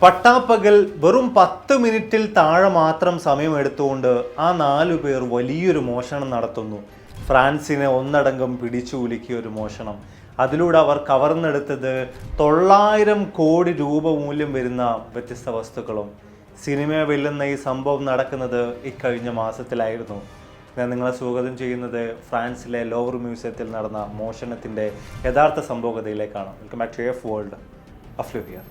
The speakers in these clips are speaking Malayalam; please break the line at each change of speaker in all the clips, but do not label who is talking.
പട്ടാപ്പകൽ വെറും 10 മിനിറ്റിൽ താഴെ മാത്രം സമയമെടുത്തുകൊണ്ട് ആ 4 പേർ വലിയൊരു മോഷണം നടത്തുന്നു. ഫ്രാൻസിനെ ഒന്നടങ്കം പിടിച്ചു കുലുക്കിയ ഒരു മോഷണം. അതിലൂടെ അവർ കവർന്നെടുത്തത് 900 കോടി രൂപ മൂല്യം വരുന്ന വ്യത്യസ്ത വസ്തുക്കളും. സിനിമയെ വെല്ലുന്ന ഈ സംഭവം നടക്കുന്നത് ഇക്കഴിഞ്ഞ മാസത്തിലായിരുന്നു. ഞാൻ നിങ്ങളെ സ്വാഗതം ചെയ്യുന്നത് ഫ്രാൻസിലെ ലോവർ മ്യൂസിയത്തിൽ നടന്ന മോഷണത്തിൻ്റെ യഥാർത്ഥ സംഭവകഥയിലേക്കാണ്. Welcome back to F world. അഫ്ലു ഹിയർ.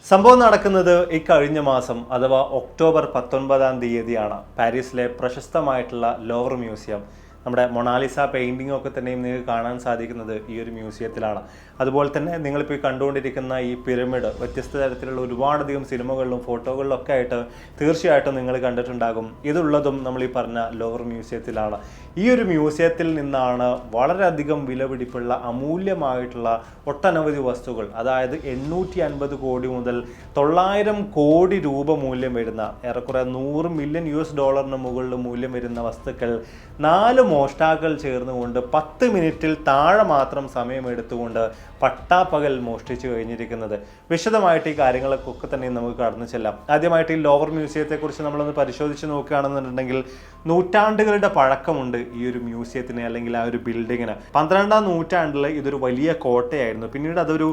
സംഭവം നടക്കുന്നത് ഇക്കഴിഞ്ഞ മാസം അഥവാ ഒക്ടോബർ 19-ാം തീയതിയാണ്. പാരീസിലെ പ്രശസ്തമായിട്ടുള്ള ലോവർ മ്യൂസിയം, നമ്മുടെ മൊണാലിസ പെയിൻറ്റിംഗ് ഒക്കെ തന്നെയും നിങ്ങൾക്ക് കാണാൻ സാധിക്കുന്നത് ഈ ഒരു മ്യൂസിയത്തിലാണ്. അതുപോലെ തന്നെ നിങ്ങളിപ്പോൾ കണ്ടുകൊണ്ടിരിക്കുന്ന ഈ പിരമിഡ് വ്യത്യസ്ത തരത്തിലുള്ള ഒരുപാടധികം സിനിമകളിലും ഫോട്ടോകളിലും ഒക്കെ ആയിട്ട് തീർച്ചയായിട്ടും നിങ്ങൾ കണ്ടിട്ടുണ്ടാകും. ഇതുള്ളതും നമ്മൾ ഈ പറഞ്ഞ ലോവർ മ്യൂസിയത്തിലാണ്. ഈ ഒരു മ്യൂസിയത്തിൽ നിന്നാണ് വളരെയധികം വിലപിടിപ്പുള്ള അമൂല്യമായിട്ടുള്ള ഒട്ടനവധി വസ്തുക്കൾ, അതായത് 850 കോടി മുതൽ 900 കോടി രൂപ മൂല്യം വരുന്ന, ഏറെക്കുറെ $100 മില്യൺ മുകളിൽ മൂല്യം വരുന്ന വസ്തുക്കൾ 4 മോഷ്ടാക്കൾ ചേർന്നുകൊണ്ട് 10 മിനിറ്റിൽ താഴെ മാത്രം സമയമെടുത്തുകൊണ്ട് പട്ടാപ്പകൽ മോഷ്ടിച്ചു കഴിഞ്ഞിരിക്കുന്നത്. വിശദമായിട്ട് ഈ കാര്യങ്ങളൊക്കെ തന്നെ നമുക്ക് കടന്നു ചെല്ലാം. ആദ്യമായിട്ട് ഈ ലോവർ മ്യൂസിയത്തെക്കുറിച്ച് നമ്മളൊന്ന് പരിശോധിച്ച് നോക്കുകയാണെന്നുണ്ടെങ്കിൽ നൂറ്റാണ്ടുകളുടെ പഴക്കമുണ്ട് ഈ ഒരു മ്യൂസിയത്തിന്, അല്ലെങ്കിൽ ആ ഒരു ബിൽഡിങ്ങിന്. 12-ാം നൂറ്റാണ്ടിൽ ഇതൊരു വലിയ കോട്ടയായിരുന്നു. പിന്നീട് അതൊരു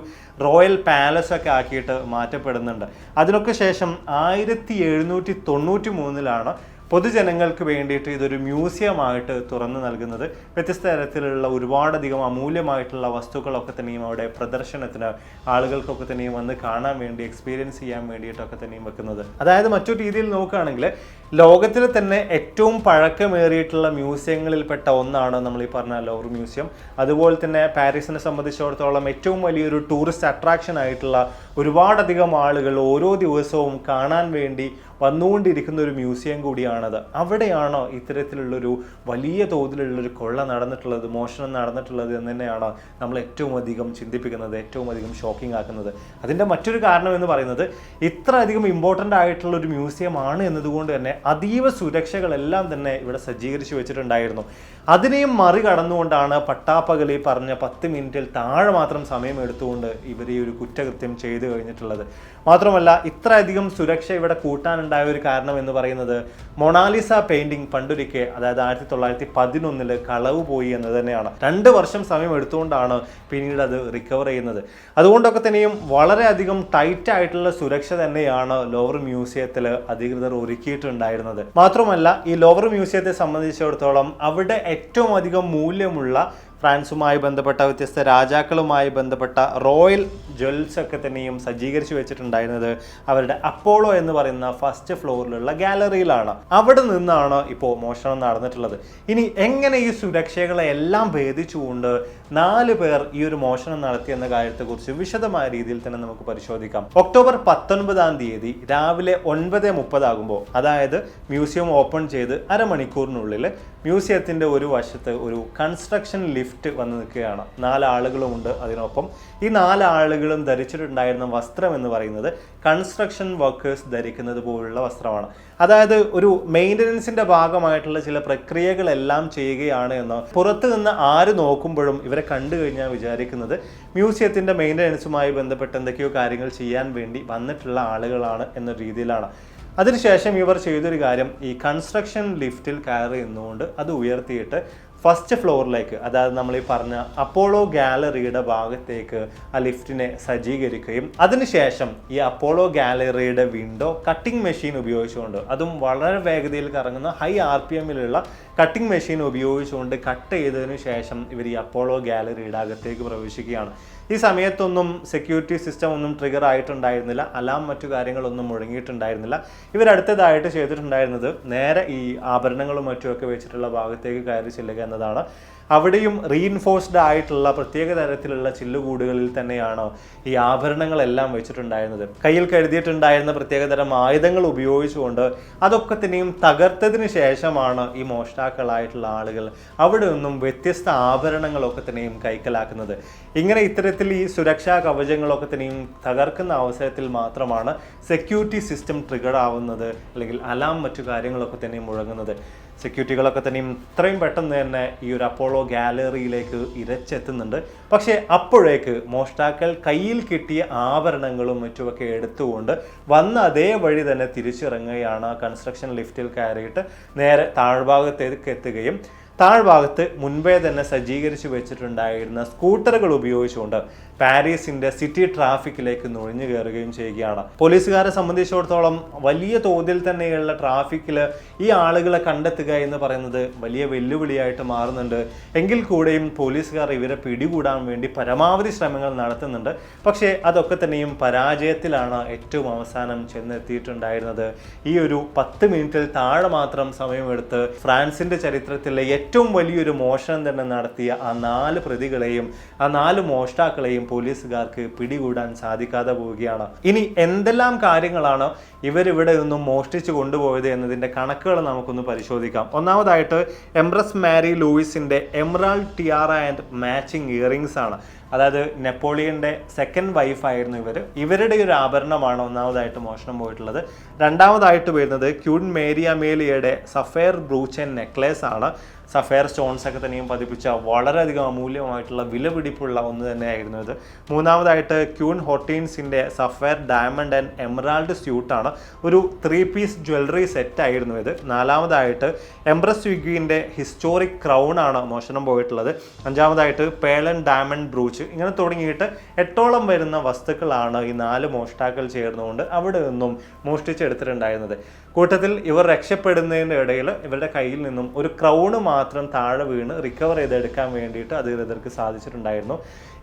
റോയൽ പാലസ് ഒക്കെ ആക്കിയിട്ട് മാറ്റപ്പെടുന്നുണ്ട്. അതിനൊക്കെ ശേഷം 1793-ലാണ് പൊതുജനങ്ങൾക്ക് വേണ്ടിയിട്ട് ഇതൊരു മ്യൂസിയമായിട്ട് തുറന്നു നൽകുന്നത്. വ്യത്യസ്ത തരത്തിലുള്ള ഒരുപാടധികം അമൂല്യമായിട്ടുള്ള വസ്തുക്കളൊക്കെ തന്നെയും അവിടെ പ്രദർശനത്തിന് ആളുകൾക്കൊക്കെ തന്നെയും വന്ന് കാണാൻ വേണ്ടി, എക്സ്പീരിയൻസ് ചെയ്യാൻ വേണ്ടിയിട്ടൊക്കെ തന്നെയും വെക്കുന്നത്. അതായത് മറ്റൊരു രീതിയിൽ നോക്കുകയാണെങ്കിൽ ലോകത്തിൽ തന്നെ ഏറ്റവും പഴക്കമേറിയിട്ടുള്ള മ്യൂസിയങ്ങളിൽപ്പെട്ട ഒന്നാണ് നമ്മൾ ഈ പറഞ്ഞ ലോവർ മ്യൂസിയം. അതുപോലെ തന്നെ പാരീസിനെ സംബന്ധിച്ചിടത്തോളം ഏറ്റവും വലിയൊരു ടൂറിസ്റ്റ് അട്രാക്ഷൻ ആയിട്ടുള്ള ഒരുപാടധികം ആളുകൾ ഓരോ ദിവസവും കാണാൻ വേണ്ടി വന്നുകൊണ്ടിരിക്കുന്ന ഒരു മ്യൂസിയം കൂടിയാണത്. അവിടെയാണോ ഇത്തരത്തിലുള്ളൊരു വലിയ തോതിലുള്ളൊരു കൊള്ള നടന്നിട്ടുള്ളത്, മോഷണം നടന്നിട്ടുള്ളത് എന്ന് തന്നെയാണ് നമ്മൾ ഏറ്റവും അധികം ചിന്തിപ്പിക്കുന്നത്, ഏറ്റവും അധികം ഷോക്കിംഗ് ആക്കുന്നത്. അതിൻ്റെ മറ്റൊരു കാരണം എന്ന് പറയുന്നത് ഇത്ര അധികം ഇമ്പോർട്ടൻ്റ് ആയിട്ടുള്ള ഒരു മ്യൂസിയം ആണ് എന്നതുകൊണ്ട് തന്നെ അതീവ സുരക്ഷകളെല്ലാം തന്നെ ഇവിടെ സജ്ജീകരിച്ച് വെച്ചിട്ടുണ്ടായിരുന്നു. അതിനെയും മറികടന്നുകൊണ്ടാണ് പട്ടാപ്പകൽ ഈ പറഞ്ഞ 10 മിനിറ്റിൽ താഴെ മാത്രം സമയം എടുത്തുകൊണ്ട് ഇവർ ഈ ഒരു കുറ്റകൃത്യം ചെയ്തു കഴിഞ്ഞിട്ടുള്ളത്. മാത്രമല്ല ഇത്രയധികം സുരക്ഷ ഇവിടെ കൂട്ടാനുണ്ടായ ഒരു കാരണം എന്ന് പറയുന്നത് മൊണാലിസ പെയിന്റിംഗ് പണ്ടൊരിക്കെ, അതായത് 1911 കളവ് പോയി എന്ന് തന്നെയാണ്. 2 വർഷം സമയം എടുത്തുകൊണ്ടാണ് പിന്നീട് അത് റിക്കവർ ചെയ്യുന്നത്. അതുകൊണ്ടൊക്കെ തന്നെയും വളരെയധികം ടൈറ്റ് ആയിട്ടുള്ള സുരക്ഷ തന്നെയാണ് ലോവർ മ്യൂസിയത്തിൽ അധികൃതർ ഒരുക്കിയിട്ടുണ്ടായിരുന്നത്. മാത്രമല്ല ഈ ലോവർ മ്യൂസിയത്തെ സംബന്ധിച്ചിടത്തോളം അവിടെ ഏറ്റവും അധികം മൂല്യമുള്ള ഫ്രാൻസുമായി ബന്ധപ്പെട്ട വ്യത്യസ്ത രാജാക്കളുമായി ബന്ധപ്പെട്ട റോയൽ ജ്വൽസ് ഒക്കെ തന്നെയും സജ്ജീകരിച്ചു വെച്ചിട്ടുണ്ടായിരുന്നത് അവരുടെ അപ്പോളോ എന്ന് പറയുന്ന ഫസ്റ്റ് ഫ്ലോറിലുള്ള ഗാലറിയിലാണ്. അവിടെ നിന്നാണ് ഇപ്പോൾ മോഷണം നടന്നിട്ടുള്ളത്. ഇനി എങ്ങനെ ഈ സുരക്ഷകളെ എല്ലാം ഭേദിച്ചുകൊണ്ട് 4 പേർ ഈ ഒരു മോഷണം നടത്തിയെന്ന കാര്യത്തെക്കുറിച്ച് വിശദമായ രീതിയിൽ തന്നെ നമുക്ക് പരിശോധിക്കാം. ഒക്ടോബർ 19-ാം തീയതി രാവിലെ 9:30 ആകുമ്പോൾ, അതായത് മ്യൂസിയം ഓപ്പൺ ചെയ്ത് അരമണിക്കൂറിനുള്ളിൽ മ്യൂസിയത്തിൻ്റെ ഒരു വശത്ത് ഒരു കൺസ്ട്രക്ഷൻ ലിഫ്റ്റ് വന്ന് നിൽക്കുകയാണ്. 4 ആളുകളുമുണ്ട് അതിനൊപ്പം. ഈ 4 ആളുകളും ധരിച്ചിട്ടുണ്ടായിരുന്ന വസ്ത്രം എന്ന് പറയുന്നത് കൺസ്ട്രക്ഷൻ വർക്കേഴ്സ് ധരിക്കുന്നത് പോലുള്ള വസ്ത്രമാണ്. അതായത് ഒരു മെയിൻ്റനൻസിൻ്റെ ഭാഗമായിട്ടുള്ള ചില പ്രക്രിയകളെല്ലാം ചെയ്യുകയാണ് എന്ന് പുറത്ത് നിന്ന് ആര് നോക്കുമ്പോഴും ഇവരെ കണ്ടു കഴിഞ്ഞാൽ വിചാരിക്കുന്നത് മ്യൂസിയത്തിൻ്റെ മെയിൻ്റനൻസുമായി ബന്ധപ്പെട്ട് എന്തൊക്കെയോ കാര്യങ്ങൾ ചെയ്യാൻ വേണ്ടി വന്നിട്ടുള്ള ആളുകളാണ് എന്ന രീതിയിലാണ്. അതിനുശേഷം ഇവർ ചെയ്തൊരു കാര്യം, ഈ കൺസ്ട്രക്ഷൻ ലിഫ്റ്റിൽ കയറി നിന്നുകൊണ്ട് അത് ഉയർത്തിയിട്ട് ഫസ്റ്റ് ഫ്ലോറിലേക്ക്, അതായത് നമ്മൾ ഈ പറഞ്ഞ അപ്പോളോ ഗാലറിയുടെ ഭാഗത്തേക്ക് ആ ലിഫ്റ്റിനെ സജ്ജീകരിക്കുകയും അതിനുശേഷം ഈ അപ്പോളോ ഗാലറിയുടെ വിൻഡോ കട്ടിംഗ് മെഷീൻ ഉപയോഗിച്ചുകൊണ്ട്, അതും വളരെ വേഗതയിൽ കറങ്ങുന്ന ഹൈ RPM-ലുള്ള കട്ടിംഗ് മെഷീൻ ഉപയോഗിച്ചുകൊണ്ട് കട്ട് ചെയ്തതിനു ശേഷം ഇവർ ഈ അപ്പോളോ ഗാലറിയുടെ അകത്തേക്ക് പ്രവേശിക്കുകയാണ്. ഈ സമയത്തൊന്നും സെക്യൂരിറ്റി സിസ്റ്റം ഒന്നും ട്രിഗർ ആയിട്ടുണ്ടായിരുന്നില്ല, അലാം മറ്റു കാര്യങ്ങളൊന്നും മുഴങ്ങിയിട്ടുണ്ടായിരുന്നില്ല. ഇവരടുത്തതായിട്ട് ചെയ്തിട്ടുണ്ടായിരുന്നത് നേരെ ഈ ആഭരണങ്ങളും മറ്റുമൊക്കെ വെച്ചിട്ടുള്ള ഭാഗത്തേക്ക് കയറി ചെല്ലുക എന്നതാണ്. അവിടെയും റീഇൻഫോഴ്സ്ഡ് ആയിട്ടുള്ള പ്രത്യേക തരത്തിലുള്ള ചില്ലുകൂടുകളിൽ തന്നെയാണ് ഈ ആഭരണങ്ങളെല്ലാം വെച്ചിട്ടുണ്ടായിരുന്നത്. കയ്യിൽ കരുതിയിട്ടുണ്ടായിരുന്ന പ്രത്യേകതരം ആയുധങ്ങൾ ഉപയോഗിച്ചുകൊണ്ട് അതൊക്കെ തന്നെയും തകർത്തതിന് ശേഷമാണ് ഈ മോഷ്ടാക്കളായിട്ടുള്ള ആളുകൾ അവിടെ നിന്നും വ്യത്യസ്ത ആഭരണങ്ങളൊക്കെ തന്നെയും കൈക്കലാക്കുന്നത്. ഇങ്ങനെ ഇത്തരത്തിൽ ഈ സുരക്ഷാ കവചങ്ങളൊക്കെ തന്നെയും തകർക്കുന്ന അവസരത്തിൽ മാത്രമാണ് സെക്യൂരിറ്റി സിസ്റ്റം ട്രിഗർ ആവുന്നത്, അല്ലെങ്കിൽ അലാം മറ്റു കാര്യങ്ങളൊക്കെ തന്നെയും മുഴങ്ങുന്നത്. സെക്യൂരിറ്റികളൊക്കെ തന്നെയും ഇത്രയും പെട്ടെന്ന് തന്നെ ഈ ഒരു അപ്പോളോ ഗാലറിയിലേക്ക് ഇരച്ചെത്തുന്നുണ്ട്. പക്ഷേ അപ്പോഴേക്ക് മോഷ്ടാക്കൾ കയ്യിൽ കിട്ടിയ ആഭരണങ്ങളും മറ്റുമൊക്കെ എടുത്തുകൊണ്ട് വന്ന അതേ വഴി തന്നെ തിരിച്ചിറങ്ങുകയാണ്. കൺസ്ട്രക്ഷൻ ലിഫ്റ്റിൽ കയറിയിട്ട് നേരെ താഴ്ഭാഗത്തേക്ക് എത്തുകയും താഴ്ഭാഗത്ത് മുൻപേ തന്നെ സജ്ജീകരിച്ചു വെച്ചിട്ടുണ്ടായിരുന്ന സ്കൂട്ടറുകൾ ഉപയോഗിച്ചുകൊണ്ട് പാരീസിന്റെ സിറ്റി ട്രാഫിക്കിലേക്ക് നുഴഞ്ഞു കയറുകയും ചെയ്യുകയാണ്. പോലീസുകാരെ സംബന്ധിച്ചിടത്തോളം വലിയ തോതിൽ തന്നെയുള്ള ട്രാഫിക്കിൽ ഈ ആളുകളെ കണ്ടെത്തുക എന്ന് പറയുന്നത് വലിയ വെല്ലുവിളിയായിട്ട് മാറുന്നുണ്ട്. എങ്കിൽ കൂടെയും പോലീസുകാർ ഇവരെ പിടികൂടാൻ വേണ്ടി പരമാവധി ശ്രമങ്ങൾ നടത്തുന്നുണ്ട്. പക്ഷേ അതൊക്കെ തന്നെയും പരാജയത്തിലാണ് ഏറ്റവും അവസാനം ചെന്നെത്തിയിട്ടുണ്ടായിരുന്നത്. ഈ ഒരു 10 മിനിറ്റിൽ താഴെ മാത്രം സമയമെടുത്ത് ഫ്രാൻസിന്റെ ചരിത്രത്തിലെ ഏറ്റവും വലിയൊരു മോഷണം തന്നെ നടത്തിയ ആ 4 പ്രതികളെയും ആ 4 മോഷ്ടാക്കളെയും പോലീസുകാർക്ക് പിടികൂടാൻ സാധിക്കാതെ പോവുകയാണ്. ഇനി എന്തെല്ലാം കാര്യങ്ങളാണ് ഇവരിവിടെ നിന്നും മോഷ്ടിച്ചു കൊണ്ടുപോയത് എന്നതിൻ്റെ കണക്കുകൾ നമുക്കൊന്ന് പരിശോധിക്കാം. ഒന്നാമതായിട്ട് എംപ്രസ് മാരി ലൂയിസിൻ്റെ emerald tiara and matching earrings ആണ്. അതായത് നെപ്പോളിയൻ്റെ സെക്കൻഡ് വൈഫായിരുന്നു ഇവരുടെ ഒരു ആഭരണമാണ് ഒന്നാമതായിട്ട് മോഷണം പോയിട്ടുള്ളത്. രണ്ടാമതായിട്ട് വരുന്നത് ക്യൂൻ മേരി അമേലിയയുടെ സഫയർ ബ്രൂച്ച് ആൻഡ് നെക്ലേസ് ആണ്. സഫയർ സ്റ്റോൺസ് ഒക്കെ തന്നെയും പതിപ്പിച്ച വളരെയധികം അമൂല്യമായിട്ടുള്ള വിലപിടിപ്പുള്ള ഒന്ന് തന്നെയായിരുന്നു ഇത്. മൂന്നാമതായിട്ട് ക്യൂൻ ഹോട്ടീൻസിൻ്റെ സഫയർ ഡയമണ്ട് ആൻഡ് എമറാൾഡ് സ്യൂട്ടാണ്. ഒരു 3 പീസ് ജ്വല്ലറി സെറ്റ് ആയിരുന്നു ഇത്. നാലാമതായിട്ട് എംപ്രസ് വിഗ്ഗിൻ്റെ ഹിസ്റ്റോറിക് ക്രൗൺ ആണ് മോഷണം പോയിട്ടുള്ളത്. അഞ്ചാമതായിട്ട് പേളൻ ഡയമണ്ട് ബ്രൂച്ച്. ഇങ്ങനെ തുടങ്ങിയിട്ട് 8ഓളം വരുന്ന വസ്തുക്കളാണ് ഈ 4 മോഷ്ടാക്കൾ ചേർന്നുകൊണ്ട് അവിടെ നിന്നും മോഷ്ടിച്ചെടുത്തിട്ടുണ്ടായിരുന്നത്. കൂട്ടത്തിൽ ഇവർ രക്ഷപ്പെടുന്നതിൻ്റെ ഇടയിൽ ഇവരുടെ കയ്യിൽ നിന്നും ഒരു ക്രൗണ് മാത്രം താഴെ വീണ് റിക്കവർ ചെയ്തെടുക്കാൻ വേണ്ടിയിട്ട് അധികൃതർക്ക് സാധിച്ചിട്ടുണ്ടായിരുന്നു.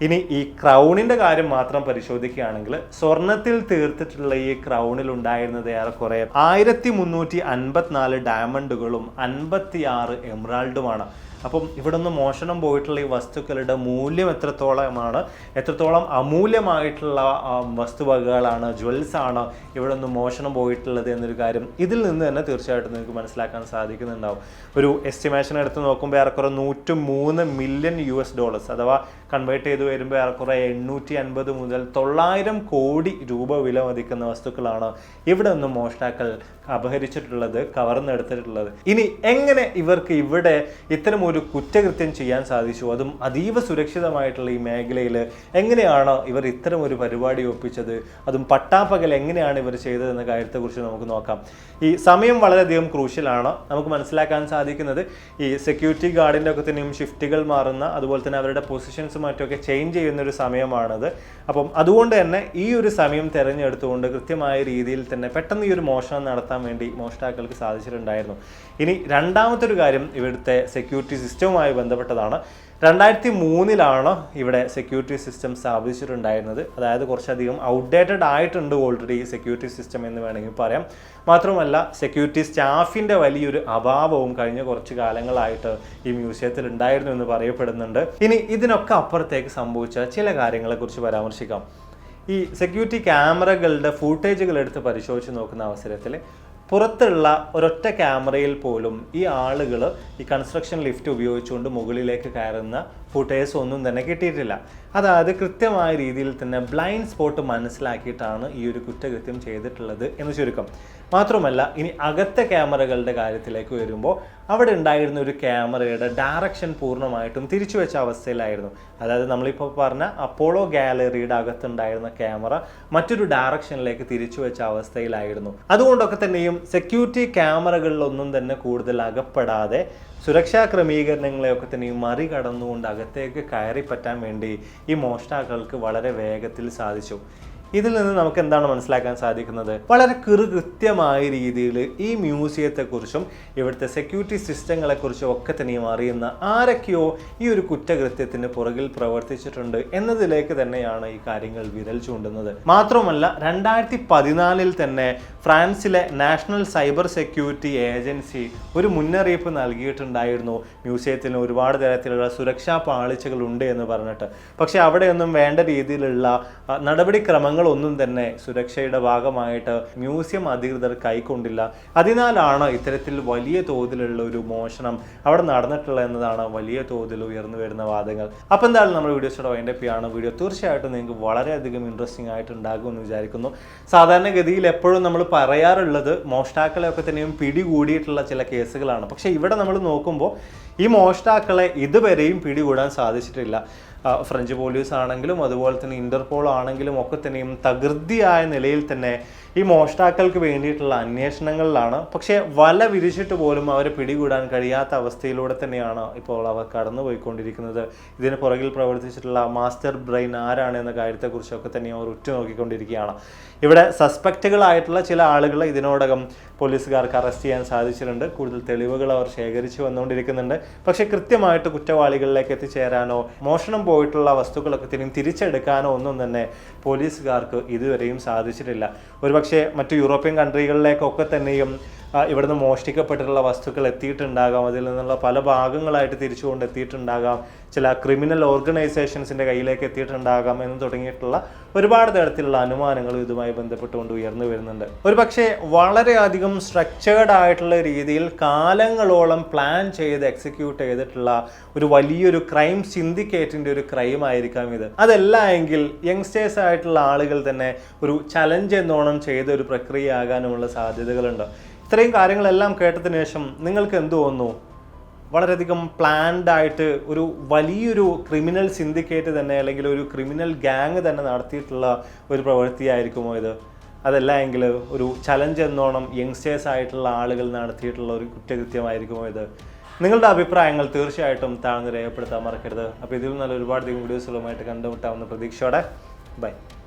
ഇനി ഈ ക്രൗണിൻ്റെ കാര്യം മാത്രം പരിശോധിക്കുകയാണെങ്കിൽ സ്വർണത്തിൽ തീർത്തിട്ടുള്ള ഈ ക്രൗണിൽ ഉണ്ടായിരുന്നത് ഏറെക്കുറെ 1354 ഡയമണ്ടുകളും 56 എമറാൾഡുമാണ്. അപ്പം ഇവിടെ നിന്ന് മോഷണം പോയിട്ടുള്ള ഈ വസ്തുക്കളുടെ മൂല്യം എത്രത്തോളം അമൂല്യമായിട്ടുള്ള വസ്തുവകകളാണ്, ജ്വൽസ് ആണ് ഇവിടെ നിന്ന് മോഷണം പോയിട്ടുള്ളത് എന്നൊരു കാര്യം ഇതിൽ നിന്ന് തന്നെ തീർച്ചയായിട്ടും നിങ്ങൾക്ക് മനസ്സിലാക്കാൻ സാധിക്കുന്നുണ്ടാവും. ഒരു എസ്റ്റിമേഷൻ എടുത്ത് നോക്കുമ്പോൾ ഏറെക്കുറെ 103 മില്യൺ US അഥവാ കൺവേർട്ട് ചെയ്ത് വരുമ്പോൾ ഏറെക്കുറെ 850 മുതൽ 900 കോടി രൂപ വില മതിക്കുന്ന വസ്തുക്കളാണ് ഇവിടെ നിന്നും മോഷ്ടാക്കൾ അപഹരിച്ചിട്ടുള്ളത്, കവർന്നെടുത്തിട്ടുള്ളത്. ഇനി എങ്ങനെ ഇവർക്ക് ഇവിടെ ഇത്തരം ഒരു കുറ്റകൃത്യം ചെയ്യാൻ സാധിച്ചു? അതും അതീവ സുരക്ഷിതമായിട്ടുള്ള ഈ മേഖലയിൽ എങ്ങനെയാണ് ഇവർ ഇത്തരം ഒരു പരിപാടി ഒപ്പിച്ചത്? അതും പട്ടാപ്പകൽ എങ്ങനെയാണ് ഇവർ ചെയ്തതെന്ന കാര്യത്തെക്കുറിച്ച് നമുക്ക് നോക്കാം. ഈ സമയം വളരെയധികം ക്രൂഷ്യലാണ്. നമുക്ക് മനസ്സിലാക്കാൻ സാധിക്കുന്നത് ഈ സെക്യൂരിറ്റി ഗാർഡിൻ്റെ ഒക്കെ തന്നെയും ഷിഫ്റ്റുകൾ മാറുന്ന, അതുപോലെ തന്നെ അവരുടെ പൊസിഷൻസ് മറ്റൊക്കെ ചേഞ്ച് ചെയ്യുന്നൊരു സമയമാണത്. അപ്പം അതുകൊണ്ട് തന്നെ ഈ ഒരു സമയം തിരഞ്ഞെടുത്തുകൊണ്ട് കൃത്യമായ രീതിയിൽ തന്നെ പെട്ടെന്ന് ഈ ഒരു മോഷണം നടത്താൻ വേണ്ടി മോഷ്ടാക്കൾക്ക് സാധിച്ചിട്ടുണ്ടായിരുന്നു. ഇനി രണ്ടാമത്തെ ഒരു കാര്യം ഇവിടുത്തെ സെക്യൂരിറ്റി സിസ്റ്റവുമായി ബന്ധപ്പെട്ടതാണ്. 2003 ഇവിടെ സെക്യൂരിറ്റി സിസ്റ്റം സ്ഥാപിച്ചിട്ടുണ്ടായിരുന്നത്. അതായത് കുറച്ചധികം ഔട്ട്ഡേറ്റഡ് ആയിട്ടുണ്ട് ഓൾറെഡി ഈ സെക്യൂരിറ്റി സിസ്റ്റം എന്ന് വേണമെങ്കിൽ പറയാം. മാത്രമല്ല സെക്യൂരിറ്റി സ്റ്റാഫിൻ്റെ വലിയൊരു അഭാവവും കഴിഞ്ഞ കുറച്ച് കാലങ്ങളായിട്ട് ഈ മ്യൂസിയത്തിൽ ഉണ്ടായിരുന്നു എന്ന് പറയപ്പെടുന്നുണ്ട്. ഇനി ഇതിനൊക്കെ അപ്പുറത്തേക്ക് സംഭവിച്ച ചില കാര്യങ്ങളെക്കുറിച്ച് പരാമർശിക്കാം. ഈ സെക്യൂരിറ്റി ക്യാമറകളുടെ ഫൂട്ടേജുകൾ എടുത്ത് പരിശോധിച്ച് നോക്കുന്ന അവസരത്തിൽ പുറത്തുള്ള ഒരൊറ്റ ക്യാമറയിൽ പോലും ഈ ആളുകൾ ഈ കൺസ്ട്രക്ഷൻ ലിഫ്റ്റ് ഉപയോഗിച്ചുകൊണ്ട് മുകളിലേക്ക് കയറുന്ന ഫുട്ടേജ് ഒന്നും തന്നെ കിട്ടിയിട്ടില്ല. അതായത് കൃത്യമായ രീതിയിൽ തന്നെ ബ്ലൈൻഡ് സ്പോട്ട് മനസ്സിലാക്കിയിട്ടാണ് ഈ ഒരു കുറ്റകൃത്യം ചെയ്തിട്ടുള്ളത് എന്ന് ചുരുക്കം. മാത്രമല്ല ഇനി അകത്തെ ക്യാമറകളുടെ കാര്യത്തിലേക്ക് വരുമ്പോൾ അവിടെ ഉണ്ടായിരുന്ന ഒരു ക്യാമറയുടെ ഡയറക്ഷൻ പൂർണ്ണമായിട്ടും തിരിച്ചു വെച്ച അവസ്ഥയിലായിരുന്നു. അതായത് നമ്മളിപ്പോൾ പറഞ്ഞ അപ്പോളോ ഗാലറിയുടെ അകത്തുണ്ടായിരുന്ന ക്യാമറ മറ്റൊരു ഡയറക്ഷനിലേക്ക് തിരിച്ചു വെച്ച അവസ്ഥയിലായിരുന്നു. അതുകൊണ്ടൊക്കെ തന്നെയും സെക്യൂരിറ്റി ക്യാമറകളിലൊന്നും തന്നെ കൂടുതൽ അകപ്പെടാതെ സുരക്ഷാ ക്രമീകരണങ്ങളെയൊക്കെ തന്നെയും മറികടന്നുകൊണ്ട് അകത്തേക്ക് കയറി പറ്റാൻ വേണ്ടി ഈ മോഷ്ടാക്കൾക്ക് വളരെ വേഗത്തിൽ സാധിച്ചു. ഇതിൽ നിന്ന് നമുക്ക് എന്താണ് മനസ്സിലാക്കാൻ സാധിക്കുന്നത്? വളരെ കൃത്യമായ രീതിയിൽ ഈ മ്യൂസിയത്തെക്കുറിച്ചും ഇവിടുത്തെ സെക്യൂരിറ്റി സിസ്റ്റങ്ങളെക്കുറിച്ചും ഒക്കെ തന്നെയും അറിയുന്ന ആരൊക്കെയോ ഈ ഒരു കുറ്റകൃത്യത്തിന് പുറകിൽ പ്രവർത്തിച്ചിട്ടുണ്ട് എന്നതിലേക്ക് തന്നെയാണ് ഈ കാര്യങ്ങൾ വിരൽ ചൂണ്ടുന്നത്. മാത്രമല്ല 2014 തന്നെ ഫ്രാൻസിലെ നാഷണൽ സൈബർ സെക്യൂരിറ്റി ഏജൻസി ഒരു മുന്നറിയിപ്പ് നൽകിയിട്ടുണ്ടായിരുന്നു, മ്യൂസിയത്തിന് ഒരുപാട് തരത്തിലുള്ള സുരക്ഷാ പാളിച്ചകൾ ഉണ്ട് എന്ന് പറഞ്ഞിട്ട്. പക്ഷേ അവിടെയൊന്നും വേണ്ട രീതിയിലുള്ള നടപടിക്രമങ്ങൾ ഗുണങ്ങളൊന്നും തന്നെ സുരക്ഷയുടെ ഭാഗമായിട്ട് മ്യൂസിയം അധികൃതർ കൈക്കൊണ്ടില്ല. അതിനാലാണ് ഇത്തരത്തിൽ വലിയ തോതിലുള്ള ഒരു മോഷണം അവിടെ നടന്നിട്ടുള്ളത് എന്നതാണ് വലിയ തോതിൽ ഉയർന്നു വരുന്ന വാദങ്ങൾ. അപ്പോൾ എന്തായാലും നമ്മൾ വീഡിയോസോടെ വൈൻഡപ്പ് ചെയ്യാണ്. വീഡിയോ തീർച്ചയായിട്ടും നിങ്ങൾക്ക് വളരെയധികം ഇൻട്രസ്റ്റിംഗ് ആയിട്ടുണ്ടാകുമെന്ന് വിചാരിക്കുന്നു. സാധാരണഗതിയിൽ എപ്പോഴും നമ്മൾ പറയാറുള്ളത് മോഷ്ടാക്കളെയൊക്കെ തന്നെയും പിടികൂടിയിട്ടുള്ള ചില കേസുകളാണ്. പക്ഷേ ഇവിടെ നമ്മൾ നോക്കുമ്പോൾ ഈ മോഷ്ടാക്കളെ ഇതുവരെയും പിടികൂടാൻ സാധിച്ചിട്ടില്ല. ഫ്രഞ്ച് പോലീസ് ആണെങ്കിലും അതുപോലെ തന്നെ ഇന്റർപോൾ ആണെങ്കിലും ഒക്കെ തന്നെയും തകൃതിയായ നിലയിൽ തന്നെ ഈ മോഷ്ടാക്കൾക്ക് വേണ്ടിയിട്ടുള്ള അന്വേഷണങ്ങളിലാണ്. പക്ഷേ വല വിരിച്ചിട്ട് പോലും അവരെ പിടികൂടാൻ കഴിയാത്ത അവസ്ഥയിലൂടെ തന്നെയാണ് ഇപ്പോൾ അവർ കടന്നുപോയിക്കൊണ്ടിരിക്കുന്നത്. ഇതിന് പുറകിൽ പ്രവർത്തിച്ചിട്ടുള്ള മാസ്റ്റർ ബ്രെയിൻ ആരാണ് എന്ന കാര്യത്തെക്കുറിച്ചൊക്കെ തന്നെ അവർ ഉറ്റുനോക്കിക്കൊണ്ടിരിക്കുകയാണ്. ഇവിടെ സസ്പെക്റ്റുകളായിട്ടുള്ള ചില ആളുകളെ ഇതിനോടകം പോലീസുകാർക്ക് അറസ്റ്റ് ചെയ്യാൻ സാധിച്ചിട്ടുണ്ട്. കൂടുതൽ തെളിവുകൾ അവർ ശേഖരിച്ചു വന്നുകൊണ്ടിരിക്കുന്നുണ്ട്. പക്ഷേ കൃത്യമായിട്ട് കുറ്റവാളികളിലേക്ക് എത്തിച്ചേരാനോ മോഷണം പോയിട്ടുള്ള വസ്തുക്കളൊക്കെ തന്നെയും തിരിച്ചെടുക്കാനോ ഒന്നും തന്നെ പോലീസുകാർക്ക് ഇതുവരെയും സാധിച്ചിട്ടില്ല. ഒരുപക്ഷെ മറ്റു യൂറോപ്യൻ കൺട്രികളിലേക്കൊക്കെ തന്നെയും ഇവിടുന്ന് മോഷ്ടിക്കപ്പെട്ടിട്ടുള്ള വസ്തുക്കൾ എത്തിയിട്ടുണ്ടാകാം. അതിൽ നിന്നുള്ള പല ഭാഗങ്ങളായിട്ട് തിരിച്ചുകൊണ്ട് എത്തിയിട്ടുണ്ടാകാം. ചില ക്രിമിനൽ ഓർഗനൈസേഷൻസിൻ്റെ കയ്യിലേക്ക് എത്തിയിട്ടുണ്ടാകാം എന്ന് തുടങ്ങിയിട്ടുള്ള ഒരുപാട് തരത്തിലുള്ള അനുമാനങ്ങളും ഇതുമായി ബന്ധപ്പെട്ടുകൊണ്ട് ഉയർന്നു വരുന്നുണ്ട്. ഒരുപക്ഷെ വളരെയധികം സ്ട്രക്ചേർഡ് ആയിട്ടുള്ള രീതിയിൽ കാലങ്ങളോളം പ്ലാൻ ചെയ്ത് എക്സിക്യൂട്ട് ചെയ്തിട്ടുള്ള ഒരു വലിയൊരു ക്രൈം സിൻഡിക്കേറ്റിൻ്റെ ഒരു ക്രൈം ആയിരിക്കാം ഇത്. അതല്ല എങ്കിൽ യങ്സ്റ്റേഴ്സ് ആയിട്ടുള്ള ആളുകൾ തന്നെ ഒരു ചലഞ്ച് എന്നോണം ചെയ്ത ഒരു പ്രക്രിയ ആകാനുമുള്ള സാധ്യതകളുണ്ട്. ഇത്രയും കാര്യങ്ങളെല്ലാം കേട്ടതിന് ശേഷം നിങ്ങൾക്ക് എന്ത് തോന്നുന്നു? വളരെയധികം പ്ലാൻഡ് ആയിട്ട് ഒരു വലിയൊരു ക്രിമിനൽ സിൻഡിക്കേറ്റ് തന്നെ അല്ലെങ്കിൽ ഒരു ക്രിമിനൽ ഗ്യാങ് തന്നെ നടത്തിയിട്ടുള്ള ഒരു പ്രവൃത്തിയായിരിക്കുമോ ഇത്? അതല്ല എങ്കിൽ ഒരു ചലഞ്ച് എന്നോണം യങ്സ്റ്റേഴ്സ് ആയിട്ടുള്ള ആളുകൾ നടത്തിയിട്ടുള്ള ഒരു കുറ്റകൃത്യമായിരിക്കുമോ ഇത്? നിങ്ങളുടെ അഭിപ്രായങ്ങൾ തീർച്ചയായിട്ടും താഴ്ന്ന് രേഖപ്പെടുത്താൻ മറക്കരുത്. അപ്പോൾ ഇതിൽ നല്ല ഒരുപാട് വീഡിയോസുകളുമായിട്ട് കണ്ടുമുട്ടാവുന്ന പ്രതീക്ഷയോടെ ബൈ.